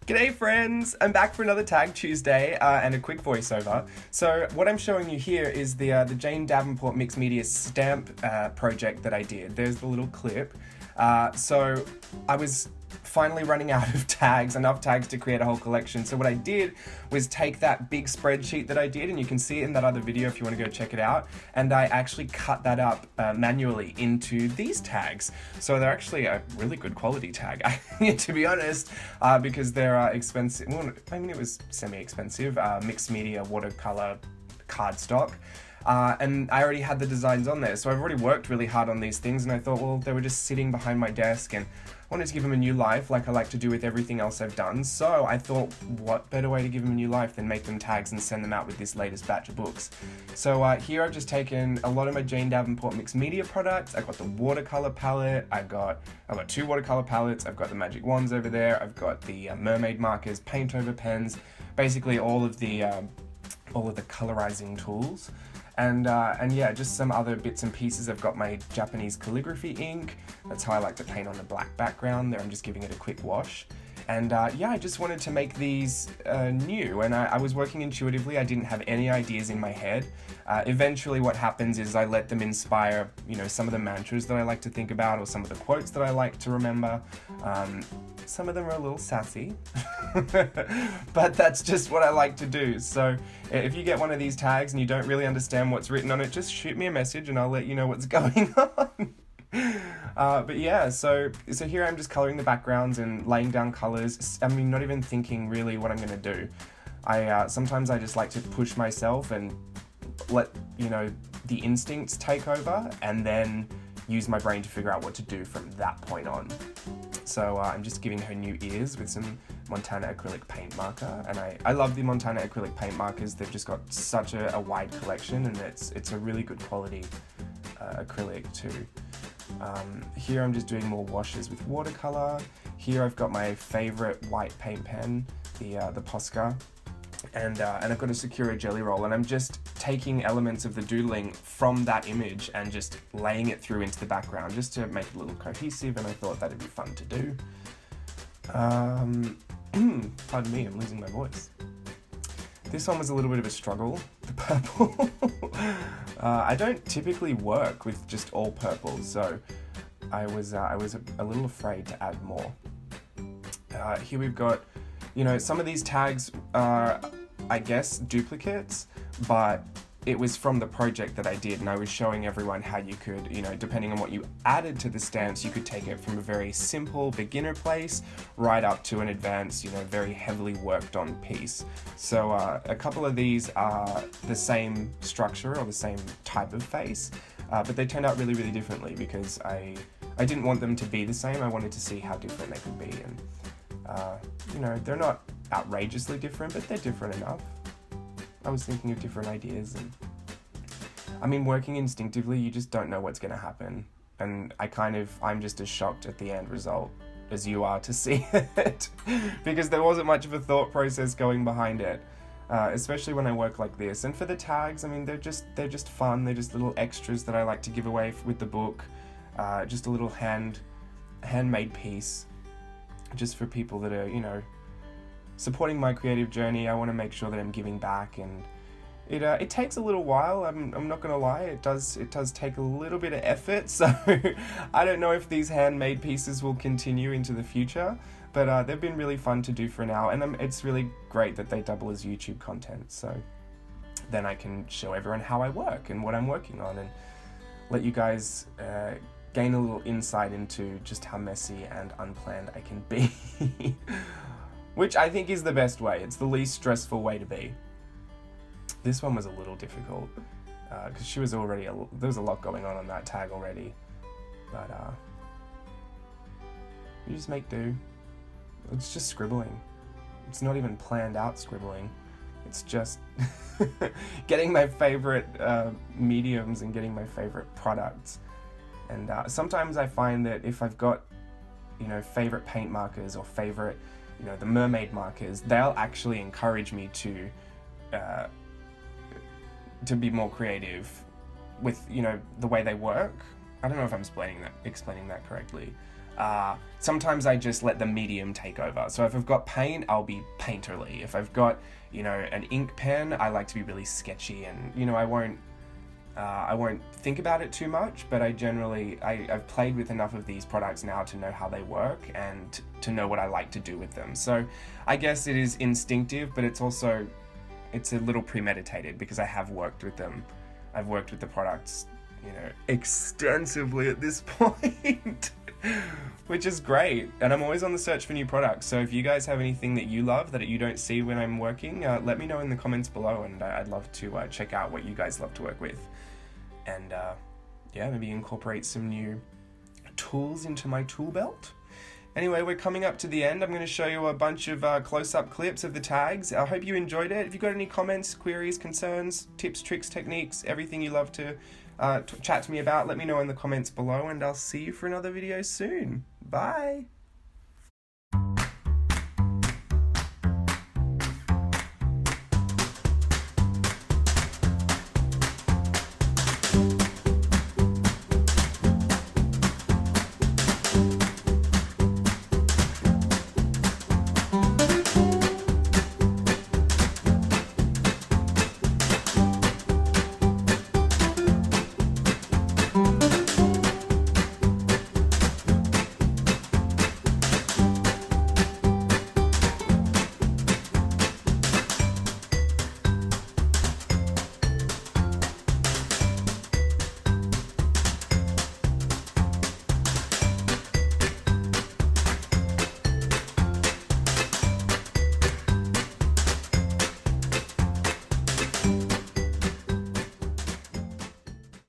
G'day friends! I'm back for another Tag Tuesday and a quick voiceover. So what I'm showing you here is the Jane Davenport Mixed Media stamp project that I did. There's the little clip. So I was finally running out of tags, enough tags to create a whole collection. So what I did was take that big spreadsheet that I did, and you can see it in that other video if you want to go check it out, and I actually cut that up manually into these tags. So they're actually a really good quality tag, to be honest, because they're expensive. Well, I mean, it was semi-expensive, mixed media watercolor cardstock. And I already had the designs on there, so I've already worked really hard on these things, and I thought, well, they were just sitting behind my desk, and I wanted to give them a new life like I like to do with everything else I've done. So I thought, what better way to give them a new life than make them tags and send them out with this latest batch of books. So here I've just taken a lot of my Jane Davenport Mixed Media products. I've got the watercolor palette, I've got 2 watercolor palettes, I've got the magic wands over there, I've got the mermaid markers, paint over pens, basically all of the colorizing tools. And yeah, just some other bits and pieces. I've got my Japanese calligraphy ink. That's how I like to paint on a black background. There I'm just giving it a quick wash. And yeah, I just wanted to make these new, and I was working intuitively. I didn't have any ideas in my head. Eventually what happens is I let them inspire, some of the mantras that I like to think about, or some of the quotes that I like to remember. Some of them are a little sassy, but that's just what I like to do. So if you get one of these tags and you don't really understand what's written on it, just shoot me a message and I'll let you know what's going on. But yeah, so here I'm just coloring the backgrounds and laying down colors. I mean, not even thinking really what I'm going to do. Sometimes I just like to push myself and let, the instincts take over, and then use my brain to figure out what to do from that point on. So I'm just giving her new ears with some Montana acrylic paint marker, and I love the Montana acrylic paint markers. They've just got such a wide collection, and it's a really good quality acrylic too. Here I'm just doing more washes with watercolor. Here I've got my favorite white paint pen, the Posca, and I've got a Sakura jelly roll, and I'm just taking elements of the doodling from that image and just laying it through into the background just to make it a little cohesive, and I thought that'd be fun to do. Pardon me, I'm losing my voice. This one was a little bit of a struggle, the purple. I don't typically work with just all purple, so I was a little afraid to add more. Here we've got, some of these tags are, I guess, duplicates, but it was from the project that I did, and I was showing everyone how you could, depending on what you added to the stamps, you could take it from a very simple beginner place right up to an advanced, very heavily worked on piece. So a couple of these are the same structure or the same type of face, but they turned out really, really differently because I didn't want them to be the same. I wanted to see how different they could be, and they're not outrageously different, but they're different enough. I was thinking of different ideas, and I mean, working instinctively, you just don't know what's going to happen, and I'm just as shocked at the end result as you are to see it, because there wasn't much of a thought process going behind it, especially when I work like this. And for the tags, I mean, they're just fun. They're just little extras that I like to give away with the book, just a little handmade piece, just for people that are, supporting my creative journey. I want to make sure that I'm giving back, and it takes a little while. I'm not gonna lie, it does take a little bit of effort, so I don't know if these handmade pieces will continue into the future, but they've been really fun to do for now, and it's really great that they double as YouTube content, so then I can show everyone how I work and what I'm working on, and let you guys gain a little insight into just how messy and unplanned I can be. Which I think is the best way. It's the least stressful way to be. This one was a little difficult, because she was already, there was a lot going on that tag already. But you just make do. It's just scribbling. It's not even planned out scribbling. It's just getting my favorite mediums and getting my favorite products. And sometimes I find that if I've got, favorite paint markers or favorite, the mermaid markers, they'll actually encourage me to be more creative with, the way they work. I don't know if I'm explaining that correctly. Sometimes I just let the medium take over. So if I've got paint, I'll be painterly. If I've got, an ink pen, I like to be really sketchy, and I won't think about it too much, but I've played with enough of these products now to know how they work and to know what I like to do with them. So I guess it is instinctive, but it's a little premeditated because I have worked with them. I've worked with the products, extensively at this point, which is great. And I'm always on the search for new products. So if you guys have anything that you love that you don't see when I'm working, let me know in the comments below, and I'd love to check out what you guys love to work with. And maybe incorporate some new tools into my tool belt. Anyway, we're coming up to the end. I'm going to show you a bunch of close-up clips of the tags. I hope you enjoyed it. If you've got any comments, queries, concerns, tips, tricks, techniques, everything you love to chat to me about, let me know in the comments below, and I'll see you for another video soon. Bye!